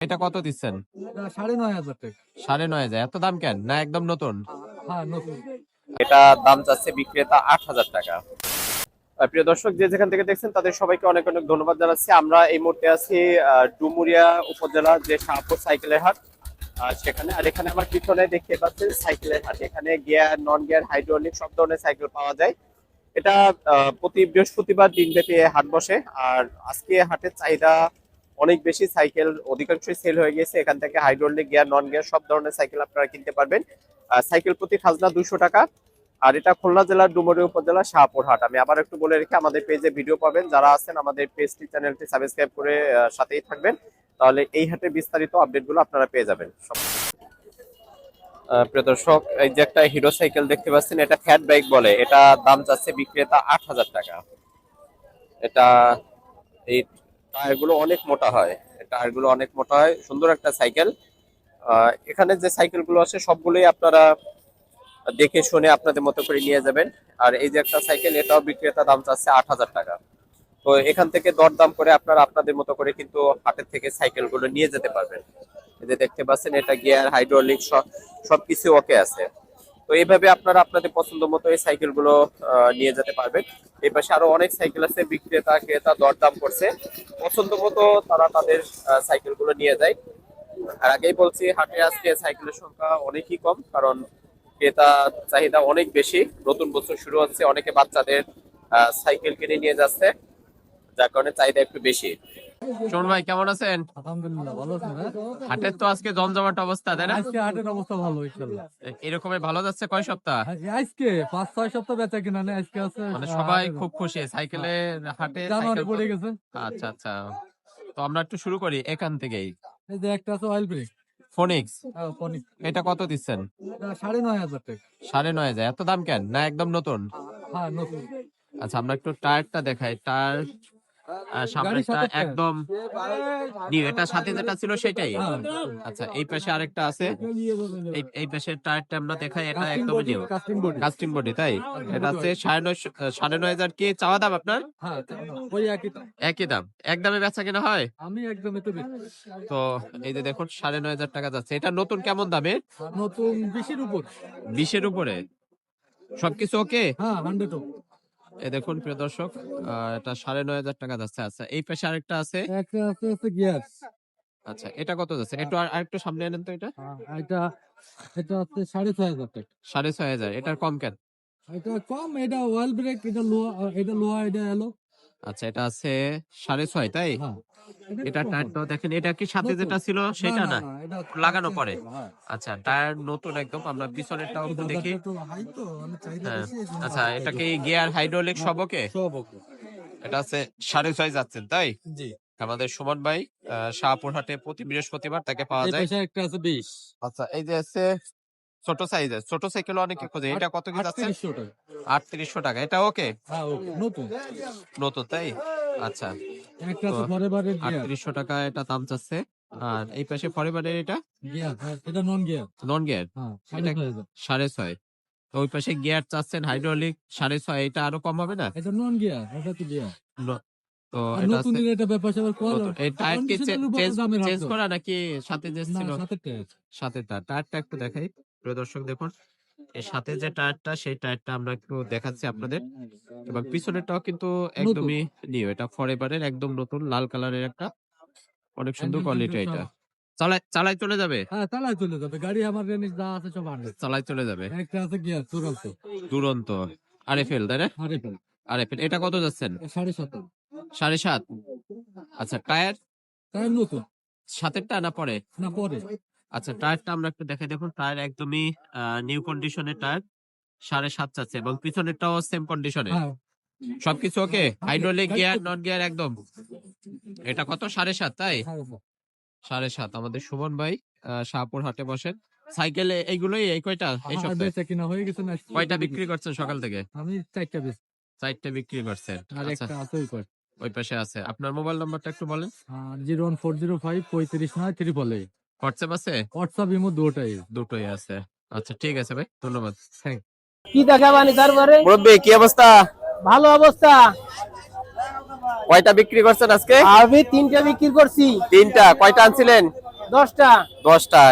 এটা কত দিচ্ছেন? 9,500 টাকা। 9,500। এত দাম কেন? না একদম নতুন? হ্যাঁ, নতুন। এটা দাম চাচ্ছে বিক্রেতা 8,000 টাকা। প্রিয় দর্শক, যে যেখান থেকে দেখছেন তাদের সবাইকে অনেক অনেক ধন্যবাদ জানাচ্ছি। আমরা এই মুহূর্তে আছি ডুমুরিয়া উপজেলা যে শাহপুর সাইকেলের হাট, সেখানে। আর এখানে আমার পিছনে দেখতে পাচ্ছেন সাইকেলের হাট। এখানে গিয়ার, নন গিয়ার, হাইড্রোলিক সব ধরনের সাইকেল পাওয়া যায়। এটা প্রতি বৃহস্পতিবার দিনব্যাপী হাট বসে। আর আজকে হাটের চাহিদা অনেক বেশি, সাইকেল অধিকাংশই সেল হয়ে গেছে। এখান থেকে হাইড্রোলিক, গিয়ার, নন গিয়ার সব ধরনের সাইকেল আপনারা কিনতে পারবেন। সাইকেল প্রতি খাজনা 200 টাকা। আর এটা খুলনা জেলার ডুমুরিয়া উপজেলা শাহপুর হাট। আমি আবার একটু বলে রেখে, আমাদের পেজে ভিডিও পাবেন। যারা আছেন আমাদের পেজটি, চ্যানেলটি সাবস্ক্রাইব করে সাথেই থাকবেন, তাহলে এই হাটের বিস্তারিত আপডেটগুলো আপনারা পেয়ে যাবেন। প্রিয় দর্শক, এই যে একটা হিরো সাইকেল দেখতে পাচ্ছেন, এটা ফ্যাট বাইক বলে। এটা দাম চাচ্ছে বিক্রেতা 8,000 টাকা। এটা এই টায়ারগুলো অনেক মোটা হয়, টায়ারগুলো অনেক মোটা হয়। সুন্দর একটা সাইকেল। এখানে যে সাইকেলগুলো আছে সবগুলোই আপনারা দেখে শুনে আপনাদের মতো করে নিয়ে যাবেন। আর এই যে একটা সাইকেল, এটাও বিক্রেতা দাম চাচ্ছে 8,000 টাকা। তো এখান থেকে দরদাম করে আপনারা আপনাদের মতো করে কিন্তু হাটের থেকে সাইকেলগুলো নিয়ে যেতে পারবেন। এই যে দেখতে পাচ্ছেন, এটা গিয়ার, হাইড্রোলিক সবকিছু ওকে আছে। তো এইভাবে আপনারা আপনাদের পছন্দ মতো এই সাইকেলগুলো নিয়ে যেতে পারবেন। এই পাশে আরো অনেক সাইকেল আছে, বিক্রেতা ক্রেতা দরদাম করছে, পছন্দ মতো তারা তাদের সাইকেলগুলো নিয়ে যায়। আর আগেই বলছি, হাটে আজকে সাইকেলের সংখ্যা অনেকই কম, কারণ ক্রেতা চাহিদা অনেক বেশি। নতুন বছর শুরু হচ্ছে, অনেকে বাচ্চাদের সাইকেল কিনে নিয়ে যাচ্ছে, যার কারণে চাহিদা একটু বেশি। শোন ভাই, কেমন আছেন? আলহামদুলিল্লাহ, ভালো আছেন? হাটের তো আজকে জমজমাট অবস্থা, তাই না? আজকে হাটের অবস্থা ভালো, ইনশাআল্লাহ। এরকমই ভালো যাচ্ছে কয় সপ্তাহ? আজকে 5-6 সপ্তাহ বেচা কিনা নেই, আজকে আছে। মানে সবাই খুব খুশি সাইকেলের হাটে। জানুয়ারি পড়ে গেছে। আচ্ছা আচ্ছা, তো আমরা একটু শুরু করি এখান থেকেই। এই যে একটা আছে অয়েল ব্রেক, ফোনিক্স। ফোনিক। এটা কত দিচ্ছেন? 9,500 টাকা। 9,500। এত দাম কেন? না একদম নতুন? হ্যাঁ, নতুন। আচ্ছা, আমরা একটু টায়ারটা দেখাই। টায়ার সামনেটা একদম নিউ, এটা সাথে যেটা ছিল সেটাই। আচ্ছা, এই পাশে আরেকটা আছে, এই পাশের টায়ারটা আমরা দেখাই। এটা একদম নিউ, কাস্টিং বডি। তাই এটা আছে 9,500 কি চাওয়া দাম আপনার? একই দাম, একদমে বেচা কিনা হয়। আমি একদমই তো তো এই যে দেখুন, 9,500 টাকা যাচ্ছে। এটা নতুন কেমন দামে? নতুন 20-এর উপর। 20-এর উপরে সবকিছু ওকে। হ্যাঁ, 100 এই দেখুন প্রিয় দর্শক, এটা 9,500 টাকা যাচ্ছে। আচ্ছা, এই পাশে আরেকটা আছে। একটা আছে গিয়ার। আচ্ছা, এটা কত যাচ্ছে? একটু আরেকটু সামনে আনেন তো। এটা এটা এটা হচ্ছে 6,500 টাকা। 6,500। এটার কম কেন? এটা কম, এটা অয়েল ব্রেক, এটা লোহা, এটা এলো। আচ্ছা, এটা আছে 6,500, তাই? হ্যাঁ, এটা টায়ারটাও দেখেন, এটা কি সাথে যেটা ছিল সেটা না, লাগানো পরে? আচ্ছা, টায়ার নতুন একদম। আমরা পিছনেরটাও একটু দেখি। হ্যাঁ, আচ্ছা, এটা কি গিয়ার, হাইড্রোলিক সব ওকে? সব ওকে। এটা আছে 6,500 যাচ্ছেন, তাই? জি। আমাদের সুমন ভাই শাহপুর হাটে প্রতি বৃহস্পতিবার তাকে পাওয়া এই যায়। পাশে একটা আছে 20। আচ্ছা, এই যে আছে ছোট সাইজের, ছোট সাইকেল অনেকে খোঁজে। এটা কত কি যাচ্ছে? 3800 টাকা। 3,800 টাকা। এটা ওকে? হ্যাঁ, ওকে, নতুন। নতুন, তাই? আচ্ছা, একটা আছে ফরএভারের গিয়ার। 3,800 টাকা এটা দাম চাচ্ছে। আর এই পাশে ফরএভারের এটা গিয়ার, এটা নন গিয়ার। Non gear. হ্যাঁ, এটা 6,500। 6,500। তো ওই পাশে গিয়ার চাচ্ছেন হাইড্রোলিক 6,500। এটা আরো কম হবে না? এটা নন গিয়ার, এটা তো গিয়ার। তো আর এটা নতুন আছে এটা ব্যাপার স্যাপার কল। এই টায়ার কি দামের চেঞ্জ হাত করা নাকি সাথে যে না, ছিল? সাথে টায়ার। সাথে টায়ারটা একটু দেখাই। প্রিয় দর্শক দেখুন, এর সাথে যে টায়ারটা, সেই টায়ারটা আমরা একটু দেখাচ্ছি আপনাদের। এবং পিছনেরটাও কিন্তু একদমই নিউ। এটা ফরএভারের একদম নতুন, লাল কালারের একটা অনেক সুন্দর কোয়ালিটি। এটা চালাই চলে যাবে? হ্যাঁ, চালায় চলে যাবে। গাড়ি আমার রেঞ্জ যা আছে সব 100। চালাই চলে যাবে। একটা আছে গিয়ার দুরন্ত। দুরন্ত আরএফএল, তাই না? আরএফএল। আরএফএল। এটা কত যাচ্ছেন? 7.5। 7.5। আচ্ছা, টায়ার টায়ার নতুন। সাতেরটা না পরে? না, পরে। আচ্ছা, টায়ারটা আমরা একটু দেখাই। দেখুন, টায়ার একদমই নিউ কন্ডিশনের টায়ার। 7.5 চাচ্ছে, এবং পিছনেরটাও সেম কন্ডিশনে। হ্যাঁ, সবকিছু ওকে? হাইড্রোলিক, গিয়ার, নন গিয়ার একদম। এটা কত? 7.5, তাই? 7.5। আমাদের সুমন ভাই শাহপুর হাটে বসেন। সাইকেলে এইগুলোই, এই কয়টা এই সপ্তাহে বেচা কিনা হয়ে গেছে না? কয়টা বিক্রি করছেন সকাল থেকে? আমি 4টা বেচি। 4টা বিক্রি করছেন। আর আচ্ছা, একটা আছে ওই পাশে। ওই পাশে আছে। আপনার মোবাইল নাম্বারটা একটু বলেন। 01405 35 9 হোয়াটসঅ্যাপ আছে? হোয়াটসঅ্যাপ ইমো দুটোই। দুটোই আছে। আচ্ছা, ঠিক আছে ভাই, ধন্যবাদ। থ্যাংক। কি দেখাবানি তারপরে? মুরব্বি, কি অবস্থা? ভালো অবস্থা। কয়টা বিক্রি করছেন আজকে? আমি 3টা বিক্রি করছি। 3টা? কয়টা আনছিলেন? 10টা 10টা।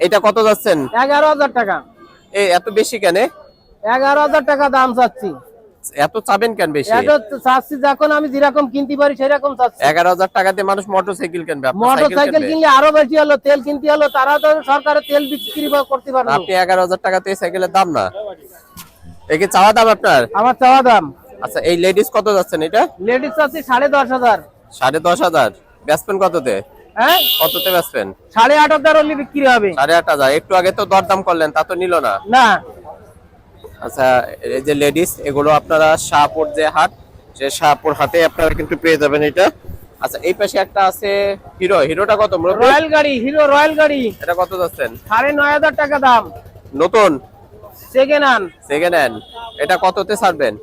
এটা কত যাচ্ছেন? 11,000 টাকা। এত বেশি কেন? 11,000 টাকা দাম চাচ্ছি। এত চাবেন কেন বেশি? এত চাচ্ছি যখন আমি যেরকম কিনতে পারি সেরকম চাচ্ছি। 11,000 টাকা দিয়ে মানুষ মোটরসাইকেল কিনবে, আপনি সাইকেল মোটরসাইকেল কিনবে? কিনলে আরো বেশি হলো, তেল কিনতে হলো, তারা তো সরকারের তেল বিক্রি করতে পারবে। আপনি 11,000 টাকা তো এই সাইকেলের দাম না। এই কি চাওয়া দাম আপনার? আমার চাওয়া দাম। আচ্ছা, এই লেডিস কত যাচ্ছেন এটা? লেডিস চাচ্ছি 10,500। 10,500। বেচবেন কততে? হ্যাঁ, কততে বেচবেন? 8,500 হলে বিক্রি হবে। 8,500। একটু আগে তো দরদাম করলেন, তা তো নিল না। না, আচ্ছা, এই যে লেডিস, এগুলো আপনারা শাহপুর যে হাট, সে শাহপুর হাটে আপনারা কিন্তু পেয়ে যাবেন এটা। আচ্ছা, এই পাশে একটা আছে হিরো। হিরোটা কত মুরব্বি? রয়্যাল গাড়ি, হিরো রয়্যাল গাড়ি। এটা কত যাচ্ছেন? 9,500 টাকা দাম। নতুন সেকেন্ড হ্যান্ড। Second hand. এটা কততে ছাড়বেন?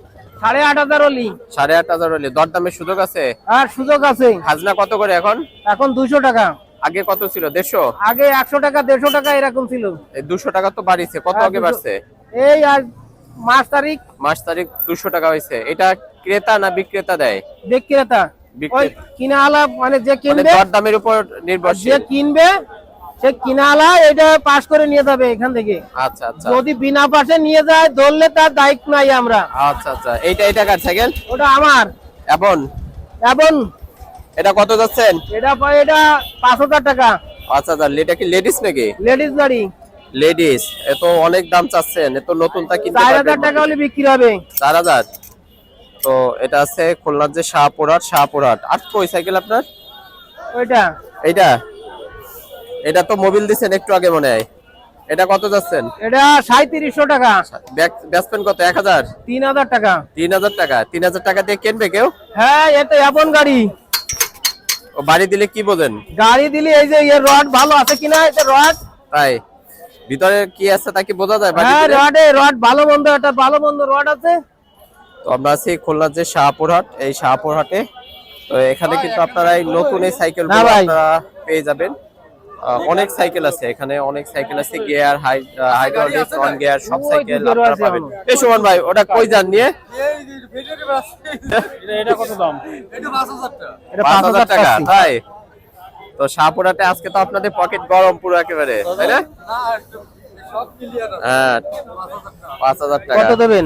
8,500 হলি। 8,500 হলে দরদামের সুযোগ আছে? আর সুযোগ আছে। খাজনা কত করে এখন? এখন 200 টাকা। আগে কত ছিল? 150? আগে 100 টাকা 150 টাকা এরকম ছিল। এই 200 টাকা তো বাড়িছে। কত হ্যাঁ, আগে 200 বাড়ছে? এই আর মাস তারিখ 200 টাকা হয়েছে। এটা ক্রেতা না বিক্রেতা দেয়? বিক্রেতা। ওই কিনা আলা মানে যে মানে কিনবে, দরদামের উপর যে নির্ভরশীল। কিনবে সে কিনা আলা এটা পাস করে নিয়ে যাবে এখান থেকে। আচ্ছা আচ্ছা যদি বিনা পাশে নিয়ে যায় ধরলে তার দায়িত্ব নাই আমরা। আচ্ছা আচ্ছা। এটা কার সাইকেল? ওটা আমার। এখন এবং এটা কত যাচ্ছেন? এটা 5,000 টাকা। আচ্ছা আচ্ছা। এটা কি লেডিস নাকি? লেডিস গাড়ি। লেডিস। এত অনেক দাম চাচ্ছেন? এত নতুনটা কিনতে 4,000 টাকা হলে বিক্রি হবে। 4,000। তো এটা আছে খুলনার যে শাহপুরহাট। আর কই সাইকেল আপনার? ওইটা এটা তো মোবিল দিছেন একটু আগে মনে হয়। এটা কত যাচ্ছেন? এটা 3,500 টাকা। বেচবেন কত? 1,000? 3,000 টাকা। 3,000 টাকা। 3,000 টাকা দিয়ে কিনবে কেউ? হ্যাঁ, এটা এমন গাড়ি। ও বাড়ি দিলে কি বোঝেন? গাড়ি দিলে এই যে এর রড ভালো আছে কিনা, এটা রড। তাই ভিতরে কি আছে তা কি বোঝা যায় বাড়ি হ্যাঁ, দিলে? রড ভালো মন্দ, এটা ভালো মন্দ রড আছে। তো আমরা আছি খুলনার যে শাহপুরহাট, এই শাহপুরহাটে। তো এখানে কিন্তু আপনারা এই নতুন এই সাইকেল না ভাই। আপনারা পেয়ে যাবেন। অনেক সাইকেল আছে এখানে, অনেক সাইকেল আছে, গিয়ার, হাইড্রোলিক, অন গিয়ার, সব ওই সাইকেল ভিতরে আপনারা আছে পাবেন। এখনো। এই সুমন ভাই, ওটা কই যান নিয়ে? এটা কত দাম? এটা 5,000 5,000 টাকা। টাকা। তাই তো শাহপুরহাটে আজকে তো আপনাদের পকেট গরম পুরো একেবারে, তাই না? হ্যাঁ, 5,000 টাকা। কত দেবেন?